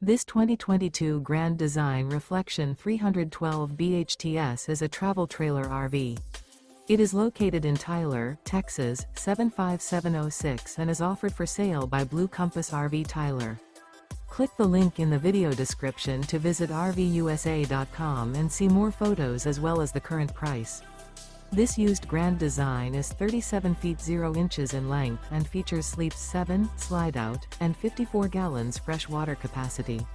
This 2022 Grand Design Reflection 312 BHTS is a travel trailer RV. It is located in Tyler, Texas, 75706 and is offered for sale by Blue Compass RV Tyler. Click the link in the video description to visit RVUSA.com and see more photos as well as the current price. This used Grand Design is 37 feet 0 inches in length and features sleeps 7, slide-out, and 54 gallons fresh water capacity.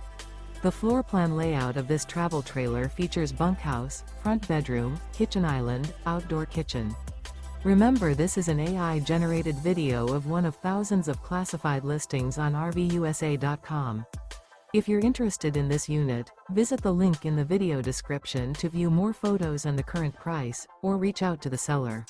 The floor plan layout of this travel trailer features bunkhouse, front bedroom, kitchen island, outdoor kitchen. Remember, this is an AI-generated video of one of thousands of classified listings on RVUSA.com. If you're interested in this unit, visit the link in the video description to view more photos and the current price, or reach out to the seller.